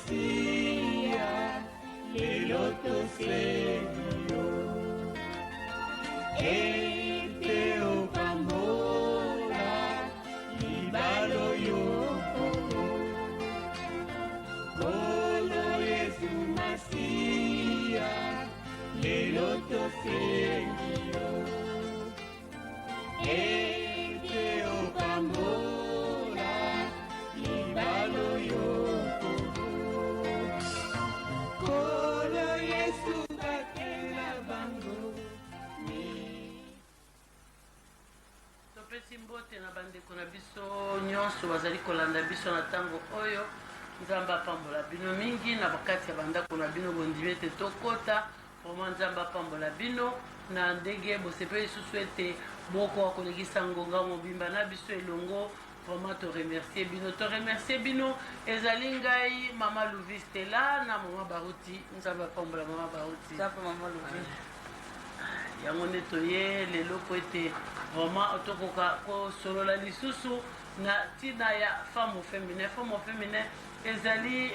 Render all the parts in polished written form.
Masia, lelo tosenio. Ete opambola, libalo yoko. Kolo Yesu Masia, lelo tosenio. Ete opambola, libalo yoko. Kolo Yesu bakela bango. Topesi mbote na bandeko na biso nyonso bazali kolanda biso na ntango oyo nzambe apambola bino mingi na bakati ya bandako na bino bondimi ete tokota vraimen nzambe apambola bino na ndenge bosepeli lisusu ete bokoka kolekisa ngonga mobimba na biso elongo. Vraiment toremercie bino ezali ngai mama Louvi Stella na mama Baruti nzambe apambola mama Baruti mama Louvi yango nde toye lelo po ete vraiment tokoka kosolola lisusu na ntina ya femme au féminin ezali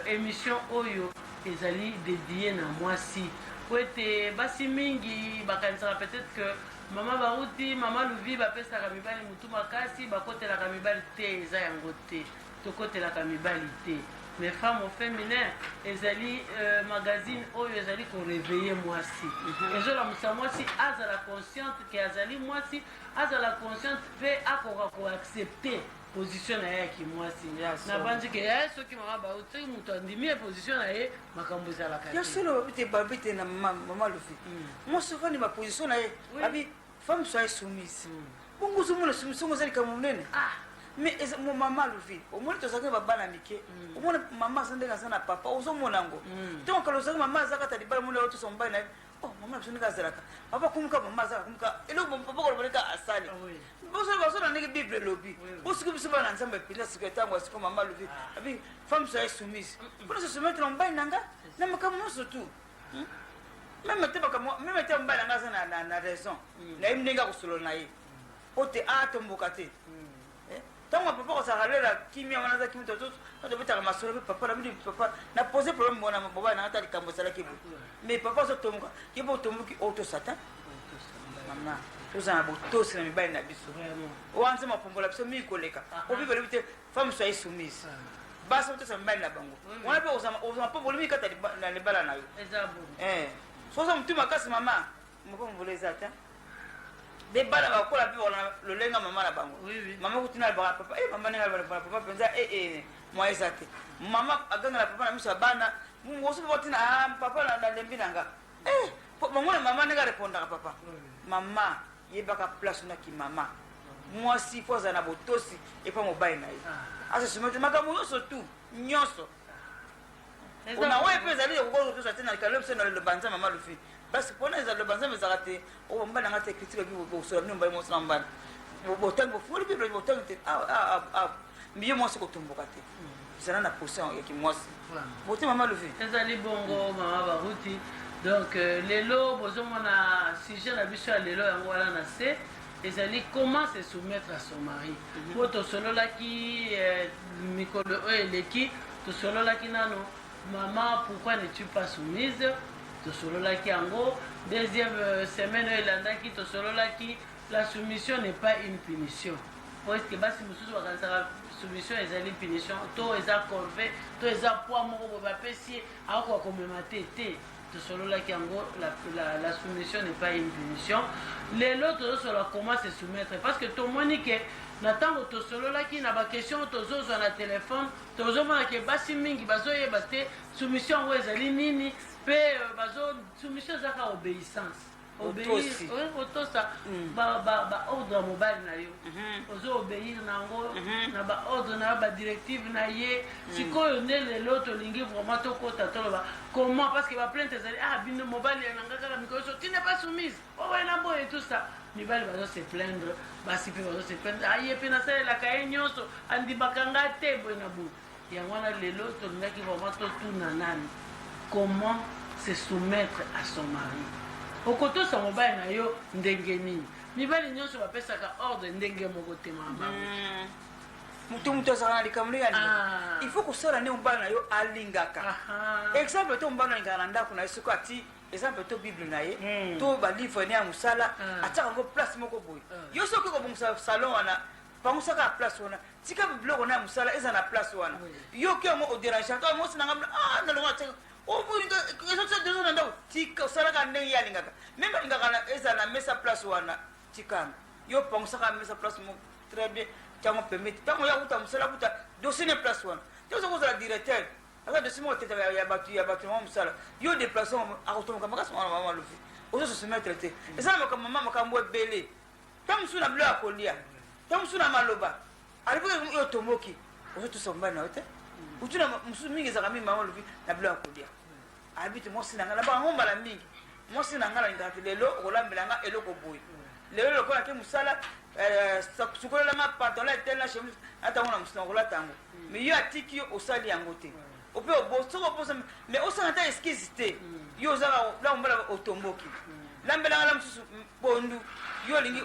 émission oyo ezali dédié na mwasi po ete basi mingi bakanisaka peut-être que mama Baruti mama Louvi bapesaka mibali mutu makasi bakotelaka mibali te eza yango te tokotelaka mibali te. Mais femme au féminin ezali magazine oyo ezali koréveiller mwasi ezolamusa mwasi azala consciente ke azali mwasi azala consciente mpe akoka koaccepte position na ye ya kimwasi na banzi ke ye soki mama Baruti moto andimi position na ye makambo ezalaka ya solo babi te na mama Louvi mwasi ofandi baposition na ye abi femme soit soumise bongo ozomona soumission ozali kamo monene mais mama Louvi omoni tozalaki babana mike omona mama aza ndenge aza na papa ozomona yango ntongo kala ozalaki mama azaka ta libala mona otosa mobali na ye mama biso ndenge azalaka papa kumuka mama azaka kumuka eloko papa koloboleka asali bozona ndenge bible elobi bosiki biso bana nzambe epinza siko etango asiko mama Louvi abi femme soit soumise mpona se soumettre na mobali na nga na makambo nyonso tu même te mobali na nga aza na raison nayebi ndenge akosolola na ye po te atomboka te ntango papa kosaka lela kimia wana aza kimi tobetaka masolo mpe papa na bino papa na pose problème bona mobali nanga ta likambo esalaki bo mais papa ozotomboka ye mpe otomboki oto satan mama tozala na botosi na mibali na biso owa nzambe apombola biso mingi koleka obi balobi te femme soit soumise basi otosa mibali na bango wana mpe ozama pomboli mingi kata na libala na yo soza motu makasi mama mopombola eza ta de bana bakola pe wana lolenga mama na bango mama kutina ba papa mama nenga ba papa penza moi ezate mama aganga na papa na miso bana ngoso botina papa na lembi nanga mama mama nenga répondre papa mama yebaka place na ki mama moi si foza na botosi et pas mobile na ye asa sumete makambo yoso tu nyoso ona wewe pesa leo kwa kutosa tena kalopse na le banza mama Louvi parce que pona ezalo banza mezarate o mbana ngate critique bi bo so nimba mo so mbana bo tango fuli bi bo tango te mieux moi ce ko tumboka te zana na position ya kimwasi bo te mama Louvi ezali bongo mama Baruti donc lelo bozomona sujet na biso ya lelo yango wala na se ezali comment se soumettre à son mari po to solola ki mikolo eleki to solola ki nano maman pourquoi n'es-tu pas soumise tosololaki yango deuxième semaine elandaki tosololaki la soumission n'est pas une punition po eske basi mosusu bakanisaka soumission ezali punition to eza corvée to eza poids moko boye bapesi akoka komema te te tosololaki yango la soumission n'est pas une punition lelo tozosolola comment se soumettre parce que tomoni ke na ntango tosololaki na baquestion tozozwa na telefone tozomona ke basi mingi bazoyeba te soumission yango ezali nini mpe soumission ezaka obéissance otosa baordre ya mobali na yo ozo-obéir nango na baordre na yo badirective na ye sikoyo nde lelo tolingi vraiment tokota toloba comment parce que baplainte ezali bino mobali nanga kaka mikolo so tu n'es pas soumise owena boye et tout ça mibali bazose plaindre basi mpe bazose plaindre aye mpe nasalelaka ye nyonso andimaka nga te boye na boye yango wana lelo tolingaki vraiment totuna nani comment se soumettre à son mari okotosa mobali na yo ndenge nini mibali nyonso bapesaka ordre ndenge moko te mama mutu azalaka na likambo ndenge alinga il faut kosala nde mobali na yo alingaka exemple to mobali alingaka na ndako na ye soki ati exemple to bible na ye to balivre ne ya mosala atiaka yango place moko boye yo soki kobongisa salon wana bangusaka place wana tika biloko na ya mosala eza na place wana yo ki yango oderangeaka mosi nanga nalongo atika ezodeja na ndako tika osalaka ndenge ye alingaka meme alingaka eza na mesa place wana tikanga yo bangusaka mesa place moko très bien tango permettre tango ya kuta mosala kuta dossier ne place wana tozo kozala directeur aka dossier moko tete ya batu mwa mosala yo déplacement akotomoka makasi mwana mama lofi ozo se mettre te eza na makambo ebele tango mosusu na bilo ya kolia tango mosusu na maloba alipoke yo tomoki ozo tosa mobali na yo te utuna mosusu mingi ezalaka mingi mama lofi na bilo ya kolia abite mwasi na nga na bango mbala mingi mwasi na nga nalingaka te lelo okolambelanga eloko boye lelo lokola ke mosala sukolelanga pantalon etela chemise atango na mosina okolata yango mais yo atiki yo osali yango te ope soki oposa mais osanga ta eskise te yo ozaka la mombala otomboki lambelanga la mosusu pondu yo olingi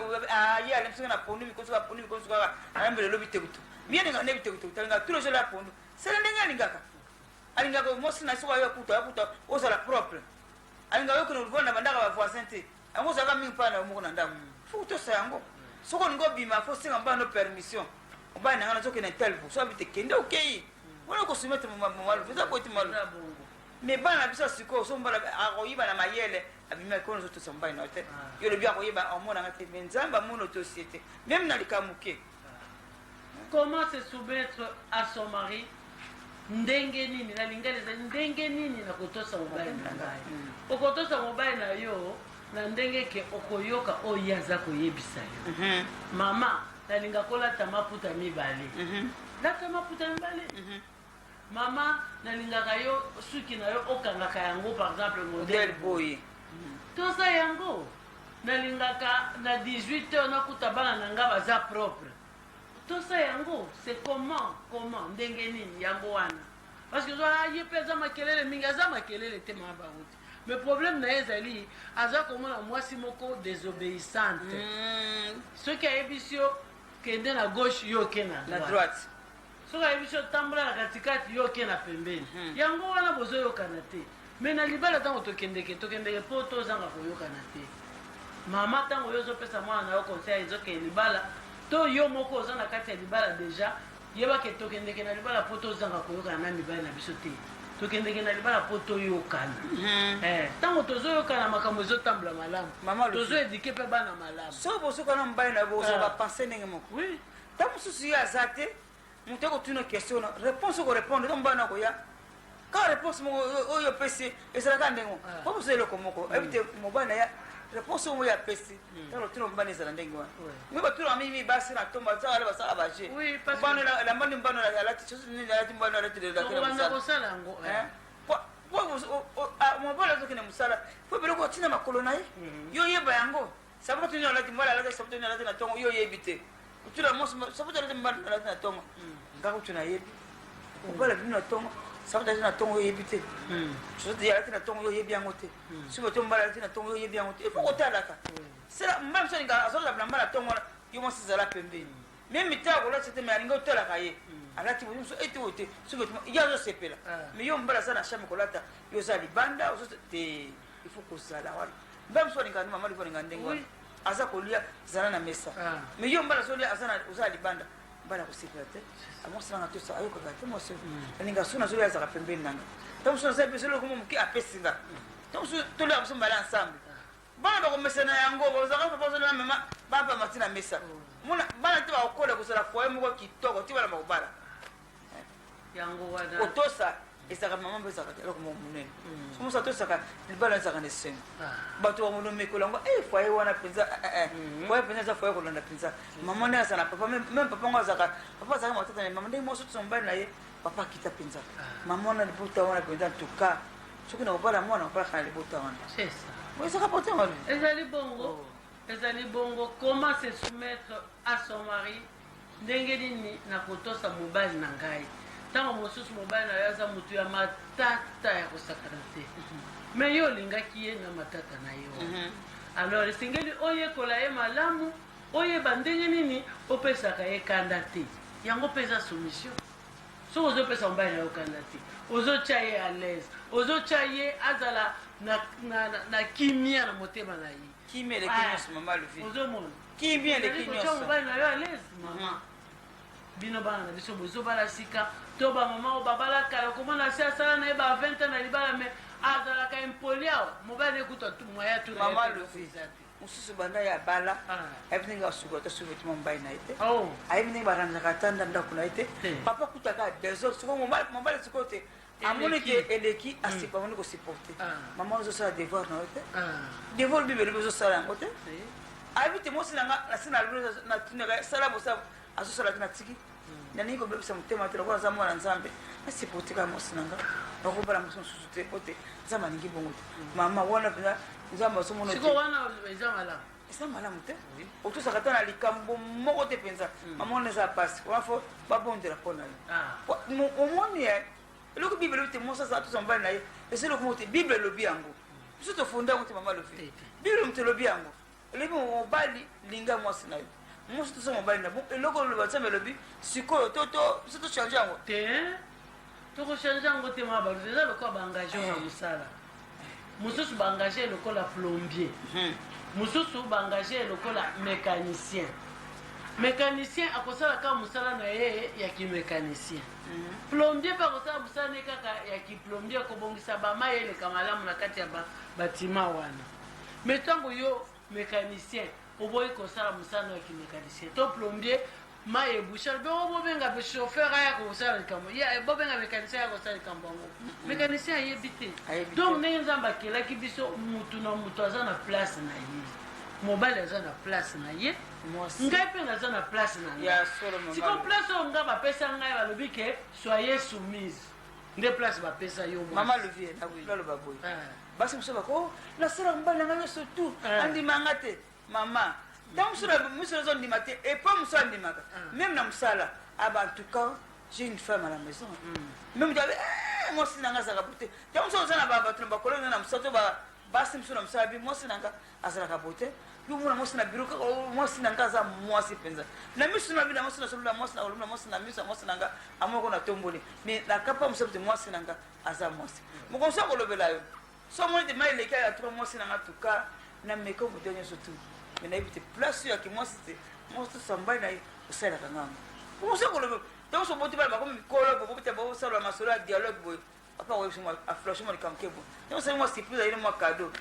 ye alemsaka na pondu mikosuka pondu mikosukaka alambela elobi tekutu mie ne bitekutu alingaka tout le jour la pondu sele ndenge alingaka mosi na soki ayo kuta ozala propre alingaka yo kene olivona na bandaka bavoisin te yango ozalaka mingi mpana na yo moko na ndako faut tosa yango soko olingi obima fo senga mbana no permission obani nanga nazokende tel bo so abite kende okei wana kosumete malufu eza boyti malufu mais bana na biso sikoyo so mbala akoyiba na mayele abimi akona ozotosa mobali na yo te yo lobi akoyeba omonanga te mais nzambe amona otosie te même na likamuke. Comment se soumettre à son mari? Ndenge nini na lingaleza ndenge nini na kotosa mobali na ngai okotosa mobali na yo na ndenge ke okoyoka oyo aza koyebisa yo mama nalinga kolata maputa mibale lata maputa mibale mama nalingaka yo suki na yo okangaka yango par exemple modèle boye tosa yango nalingaka na 18h nakuta bana na nga baza propre tosa yango c'est comment ndenge nini yango wana parce que ye pe aza makelele mingi aza makelele te mama baruti mais problème na ye ezali aza komona mwasi moko désobéissante soki ayebisi yo kende na gauche yo oke na droite soki ayebisi yo tambola na katikati yo oke na pembeni yango wana bozoyokana te mais na libala ntango tokendeke mpo tozanga koyokana te mama ntango yo ozopesa mwana na yo conseil ezokende libala to yo moko oza na kati ya libala deja yebake tokendeke na libala mpo tozanga koyokana na mibali na biso te tokendeke na libala mpo toyokana ntango tozoyokana makambo ezotambola malamu tozoedike mpe bana malamu soki bosokana mobali na bozwa bapense ndenge moko ntango mosusu ye aza te moto ekotuna question na réponse okorépondre to mobali na koya ka réponse moko oyo opesi ezalaka ndenge moko po boso eloko moko ebite mobali na ya réponse oyo apesi talo tuna mobali ezala ndenge wana mi batuna mimi basi na tomba tsala basala baje mbano la mbano mbano la lati chosi ni lati mbano lati de la kena musala ngo mobali azokende musala po biloko tina makolo na ye yo yeba yango sababu tuna lati mbala lati sababu tuna lati na tongo yo yebite utula mos sababu tuna lati mbala lati na tongo ngako tuna yebi mobali bino na tongo sababu tuna tongo yo yebite chosi ya lati na tongo yo yebi yango te suba to mbala lati na tongo yo yebi yango te ifo kotalaka sera mbala so nga azola mbala tongo yo mo sizala pembeni même mita ko la c'était mais alinga otalaka ye alati bo so eti wote suba ya zo sepela mais yo mbala sana shame ko lata yo za libanda ozo te ifo ko sala wala mbam so linga mama lipo linga ndengo aza kolia zana na mesa mais yo mbala so lia azana oza libanda mbala ko sepela te amo sana to sa ayo ko gate mo so linga suna so ya za pembeni nanga tam so sa pese lo ko mo ki apesinga tam so to le abso mbala ensemble bana bakomesana yango bazaka bazana mama baba matina mesa mona bana te bakola kusala foye moko kitoko ti bana bakobala yango wana otosa ezaka mama bezaka eloko moko monene somosa tosaka libala ezaka na esengo bato bamono mekola yango foye wana mpenza foye mpenza eza foye kolanda mpenza mama nde aza na papa meme papa ngo azaka papa azaka matata na mama ndenge moso tosa mobali na ye papa akita mpenza mama wana libota wana mpenza ntuka soki na kobala mwana kobalaka na libota wana ezali bongo comment se soumettre à son mari ndenge nini na kotosa mobali na ngai ntango mosusu mobali na yo aza motu ya matata ya kosakana te mais yo olingaki ye na matata na yo alors esengeli oyekola ye malamu oyeba ndenge nini opesaka ye kanda te yango mpe eza soumission soki ozopesa mobali na yo kanda te ozotya ye à l'aise ozotya ye azala na kimia na motema na ye kimia eleki nyonso mama luvi ozomona kimia eleki nyonso mobali na yo à l'aise mama bino bana na biso bozobala sika to bamama oyo babala kala komona se asala na ye ba 20 ans na libala me azalaka impoli awa mobali ekuta moya tu mama luvi mosusu banda ya bala ayebi ndenge asuka to suki vetima mobali na ye te ayebi ndenge baranzaka tanda ndako na ye te papa kutaka desor siko mobali sikoyo te amoni ke eleki asipa amoni kosupporte mama ozosala devoir na yo te devoir bibeli ozosala yango te ayebi te mosi nanga nasi natunaka sala bosala azosala te na tiki naningi kobebisa motema te lokola aza mwana nzambe nasupporte kaka mosi nanga nakobala mosi mosusu te po te nzambe alingi bongo te mama wana mpenza nzambe azomona siko wana eza malamu eza malamu te otosaka ta na likambo moko te mpenza mama wana eza pasi wana fo babondela mpo na ye omoni ye eloko bible elobi te mosi azala toza mobali na ye eza eloko moko te bible elobi yango biso tofunda yango te mama lobi bible moto elobi yango elobi mobali linga mwasi na yo mosi toza mobali na bo eloko oloba nzambe elobi sikoyo biso tochange yango te tokochange yango te mama baluvi eza lokola baengage na mosala mosusu baengage lokola plombier mosusu baengage lokola mécanicien mécanicien akosalaka mosala na ye ya kimécanicien plombier mpe akosala mosala ne kaka ya kiplombier kobongisa bamai eleka malamu na kati ya batima wana me ntango yo mécanicien oboyi kosala mosala na ya kimécanicien to plombier mai ebusha be bobenga be chauffeur aya kosala likambo bobenga mécanicien aya kosala likambo yango mécanicien ayebi te donc ndenge nzambe akelaki biso mutu na mutu aza na place na ye mobali aza na place na ye ngai mpe naza na place na ngai siko place oyo ngai bapesa ngai balobi ke soyez soumise nde place bapesa yo mama levier naloba boye basi mosusu bako nasala mobali na ngai nyonso tu andimanga te mama ntango mosusu azondima te epo mosusu andimaka même na mosala aba en tout cas j'ai une femme à la maison même jabe mwasi na ngai azalaka bote ntango mosusu oza na bato na bakolonga na mosala to basi mosusu na mosala bi mwasi na ngai azalaka bote yomona mwasi na biro kaka mwasi na ngai aza mwasi mpenza na miso na bina mwasi na solola mwasi na kolomela mwasi na miso ya mwasi na ngai amoko na tomboli mais nakapa mosusu te mwasi na ngai aza mwasi mokomosu akolobela yo so omoni te mai eleki ya tuka mwasi na ngai tuka na meka bote nyonso tu me nayebi te place oyo yaki mwasi te mwasi tosambali na ye osalaka ngango mokomosu akolobela ntango so boti bala bakomi mikolo bobo te bosalola masolo ya dialogue boye apa oyebisi mwa aflashe mwa likambo ke boye ntango osali mwa surprise ayeli mwa kado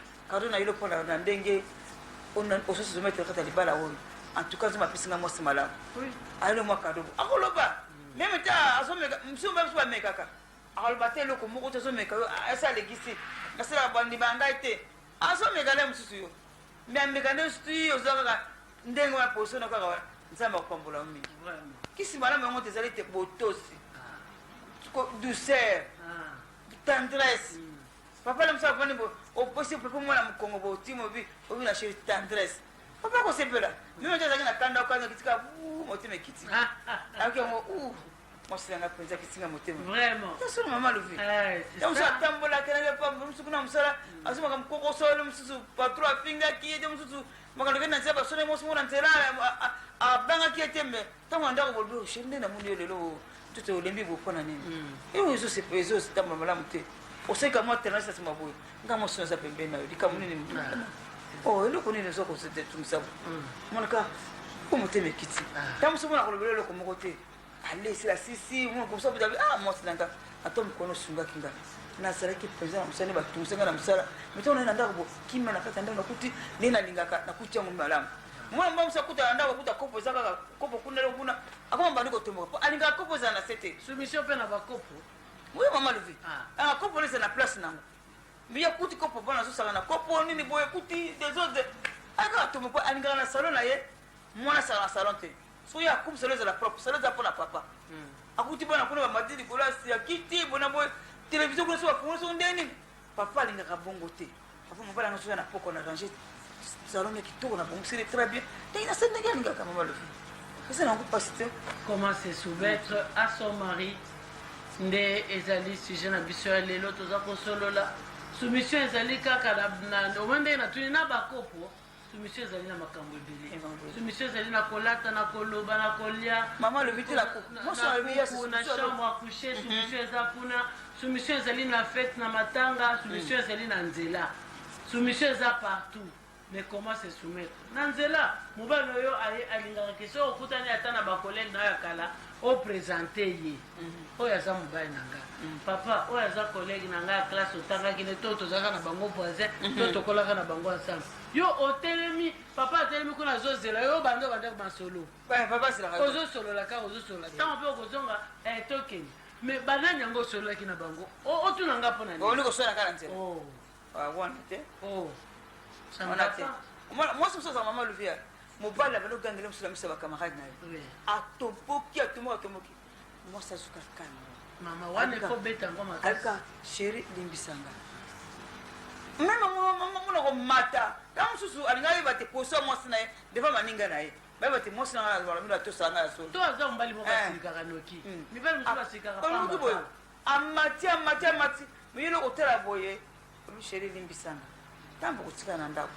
na yelo mpona na ndenge ososi omettre kata libala oyo en tout cas nzambe apesinga mwasi malamu ayeli mwa kado akoloba meme te azomeka msusu mpe biso bamekaka akoloba te eloko moko te azomeka yo asalekisi nasalaka bandima ngai te azomeka le mosusu yo me ameka nde sutu yo oza kaka ndenge wana position na kaka wana nzambe akopambola yo mingi kisi malamu yango te ezali te botosi douceur tendresse papa le mosala poni oposi pepe mwana mokongo botimo obi na chéri tendresse papa kosepela meme te azalaki na kanda okanga kitika motema ekiti ayoki yango mwasi nanga mpenza kitinga motema tasolo mama lovi mosusu atambolaki nanga pamba mosuku na mosala azomaka mokokosolo mosusu patro afingaki ye te mosusu makandoki na nzela basone mosi mona nzela abangaki ye te me ntango na ndako bolobi chéri nde namoni yo lelo tuto olembi bopona nini eyo ezotambola malamu te oseka mwa tendance asima boye nga mosi naza pembeni na yo likambo nini eloko nini ozokosetungisa monaka po motema ekiti ntango mosu mona kolobela eloko moko te alesila sisi mosabodabi mwasi nanga ata mikono osungaki nga nazalaki mpenza na mosala nde batungisa nga na mosala metango naye na ndako bo kimia na kati ya ndako nakuti nde nalingaka nakuti yango malamu mwana mba mosa kuta na ndako akuta kopo eza kaka kopo kunelo kuna akoma bandi kotomboka po alingaka kopo ezala na se te soumission mpe na bakopo oyo mama levi kopo neza na place nango miya kuti kopo mpona azosaka na kopo nini boye kuti desode akaka tombo po alingaka na salon na ye mwana asaka na salon te so ye akubi salon ezala propre salon eza mpona papa akuti bona kuna bamadi likolo ya kiti bona boye télévision kuna so bafungola so nde nini papa alingaka bongo te papa mobali anga soya na poko na ranger salon ya kitoko na bongo sili très bien ndenge na se ndenge alingaka mama levi eza nango pasi te comment se soumettre à son mari nde ezali sujet na biso ya lelo toza kosolola soumission ezali kaka omwe ndenge natuni na bakopo soumission ezali na makambo ebele soumission ezali na kolata na koloba na kolia Maman le vite la coupe. Moi ça le vient na chambre à coucher soumission eza kuna soumission ezali na fête na matanga soumission ezali na nzela soumission eza partout mais comment se soumettre na nzela mobali oyo alingaka question okutani ata na bakolege na yo ya kala opresente ye oyo aza mobali na nga papa oyo aza kolege na nga ya classe otangaki ne to tozalaka na bango voisin to tokolaka na bango ensemble yo otelemi papa atelemi kuna azozela yo bande obandaki masolo ozosolola kaka ozosolola ntango mpe okozonga tokeni mais banani yango osololaki na bango otuna nga mpo moi c'est ça maman Olivia mobali abandi okangela mosusu amisa bakamarade na ye atoboki atomoki moi ça suka kane mama wana ekobeta yango makasi alika sheri limbisanga meme mona komata ntango mosusu alinga yeba te poso mwasi na ye defa maninga na ye bayeba te mwasi nanga balobi atosanga ya solo to aza mobali moko asilikaka noki mibali mosusu asilikaka pamba amati miyelo kotala boye obi sheri limbisanga ntango kotika na ndako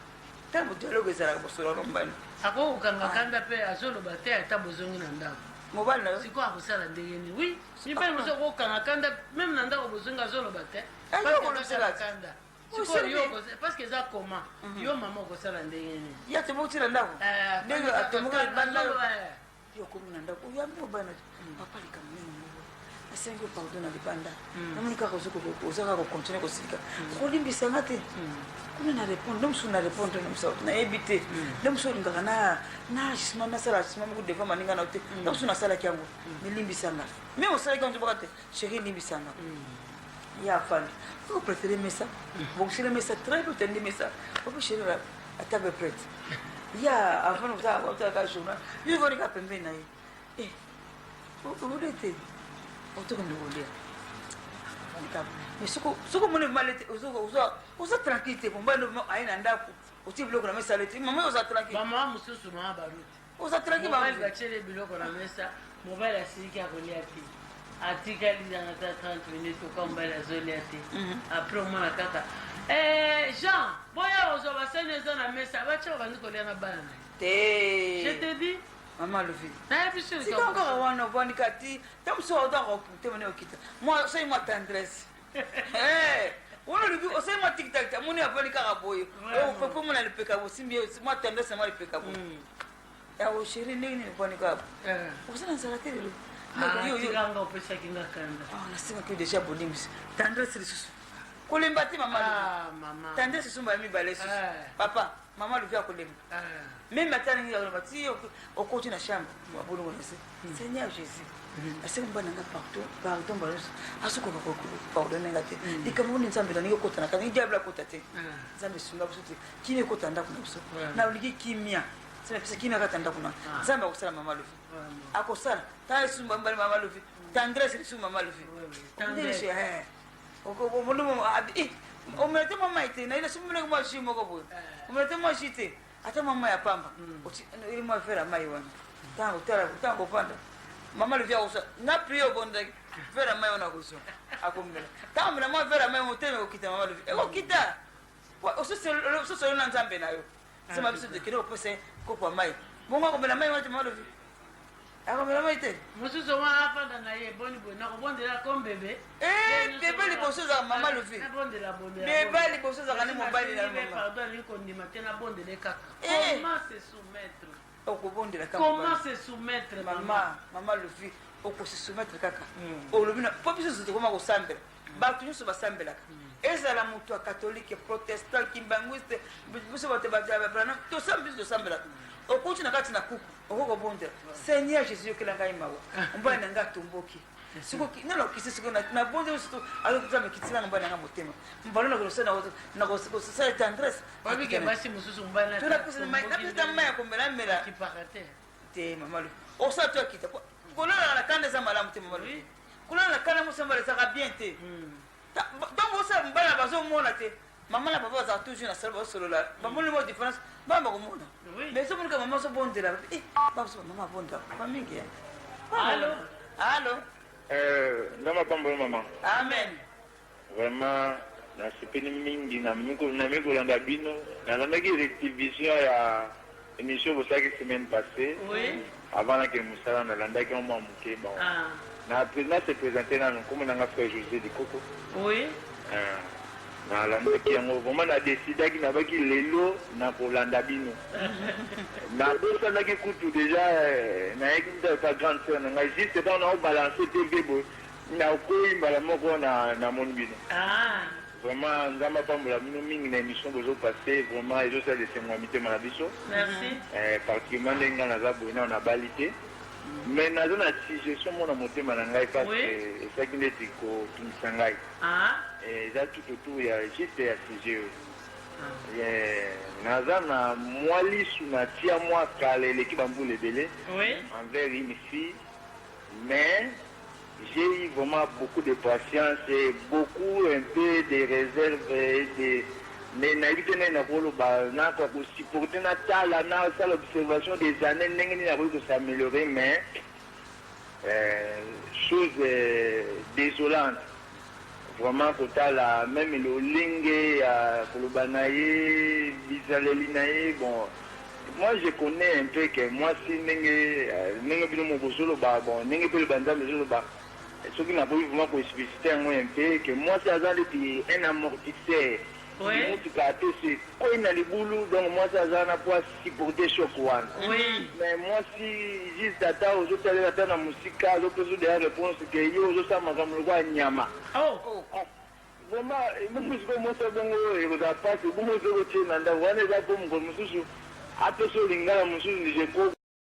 ntango dialogue ezalaka bosolo lombani akokokangakanda mpe azoloba te ata bozongi na ndako mobali nayo sikoyo akosala ndenge nini wi mibali mosusu akokangakanda meme na ndako bozongi azoloba te kanda sikoyo parceke eza koma yo mama okosala ndenge nini ya tomoki na ndako ndenge atomokibandayo yo komi na ndako oyambi mobali na papa likambo nini moko asengi pardon na libanda namoni kaka oza kaka kocontinue kosilika kolimbisanga te kuna na répondre nde mosusu na répondre na mosusu nayebi te nde mosusu olingaka na agissement nasala agissement moko devant maninga na yo te nde mosusu nasalaki yango melimbisanga meme osalaki yango tobaka te chéri limbisanga ya afandi oko préféré mesa bokosile mesa très peu tendi mesa opo chéri atable prête ya afandi otalaka journal yo vonika pembeni na ye ode te otokondi kolia mais soko moni male te oza tranquille te mombali aye na ndako otie biloko na mesa lete mama oza tranquille bamama mosusu maa baluti oza tranquille mobali batiele biloko na mesa mobali asiliki akolia te atikali yanga ta 30 minutes oka mobali azolia te après omona kaka jean boya ozwa basani eza na mesa batia bandi kolia na bana na te je te dis mama lovi nayebi sur sika encore wana ovandika ti ta mosu odaka opute mone okita osali mwa tendresse wana olobi osali mwa tiktak amoni avandi kaka boye po mona lipeka osimbi mwa tendresse mwa lipeka boye yawo sheri ndenge nini ovandi kaka okosala nzala te lelo tikanga opesaki nga kanda nasengaki déjà bolimbisi tendresse lisusu kolemba te mama tendresse lisusu mbala mibale lisusu papa mama lovi akolemba même ata ndenge akolemba ti okoti na chambre abolongo na se seigneur jésus asengi mobali nanga pardon baloso asokoka pardone nga te likambo oni nzambe naningi okota na kanda ngi diable akota te nzambe esunga biso te kini ekota ndako na biso na olingi kimia nzambe apesa kimia kata ndako na nzambe akosala mama lovi akosala ta esumba mbali mama lovi tendresse lisusu mama lovi ndelishe omolumo omelete mama ite naina simbuleke mwa shi moko boye omelete mwa shi te ata mama ya pamba ili mwa vera mai wana tango panda mama lovi akosa na prie obondaki vera mai wana akoso akomela tango mela mwa vera mai moteme okita mama lovi ekokita ososolo na nzambe na yo sema biso tekende opesa kopo ya mai bongo akomela mai wana te mama lovi akomela mai te mosusu wana afanda na ye boni boye nakobondela comme bebe bebe liboso ezaka mama lovi bebe liboso ezaka ne mobali na pardon alingi kondima te nabondele kaka comment se soumettre okobondela comment se soumettre mama lovi okosi soumettre kaka olobi na po biso tokoma kosambela bato nyonso basambelaka ezala moto ya katholike protestant kimbanguiste biso bato babrana tosambi biso tosambelaka okoti na kati na kuku okokobondela seigneur jésus yokela ngai mawa mobali na ngai atomboki sikoki nalokisi siko nabonde surtout azokuzama kitilanga mobali nanga motema mbalo nakosala tendresse babike basi mosusu mobali napesa mai ya komelamela te mama lovi osala to akita kolala na kanda eza malamu te mama lovi kolala na kanda mosambala ezaka bien te donc osala mobali na bazomona te mama na papa bazaka toujours na sala bazosolola bamoni mo différence bamba komona mais somonika mama ozobondela mama abonda bamingi allo Dans ma tombe, maman. amen Vraiment, nasepeli mingi na mikolanda bino nalandaki réactivation ya émission bosalaki semaine passée avant nakende mosala nalandaki mwa moke bon na président se présenté nano nkombo nanga frère José Dikoko nalandaki yango vraiment nadesidaki nabaki lelo na kolanda bino nabosanaki kutu déjà nayeki mtaka grande sœur na ngai juste ntango naobalance tv boye nakoyi mbala moko namoni bino vraiment nzambe apambola bino mingi na émission bozopase vraiment ezosala esengo ya mitema na biso particulièrement ndenge ngai naza boye nao nabali te mais naza na suggestion mona motema na ngai parce que esaki ndeti kokimisa ngai eza tout autour ya juste ya sujet oyo naza na mwa lisu natia mwa kala eleki bambula ebele envers une fille mais j'ai eu vraiment beaucoup de patience et beaucoup un peu de réserve mais nayebi te ndenge nakoloba nakoka kosupporte natala nasala observation des années ndenge nini nakoki kosaméliorer mais chose désolante vraiment kotala même lolenge ya koloba na ye bizaleli na ye bon moi je connais un peu que moi si ndenge bino mokosoloba bon ndenge mpe loba nzambe ezoloba soki nakoki vraiment koexplicite yango un peu que moi si aza ndeti un amortisseur motuka ate se koyi na libulu donc moi si aza na po asupporte choc wana mais moi si juste ata ozotalela ata na mosika azopesa deya réponse ke yo ozosala makambo lokwa nyama vraiment mokusiko mosa bongo ekozala pasi bomo ozokotie na ndako wana eza po mokolo mosusu apesa olingala mosusu nije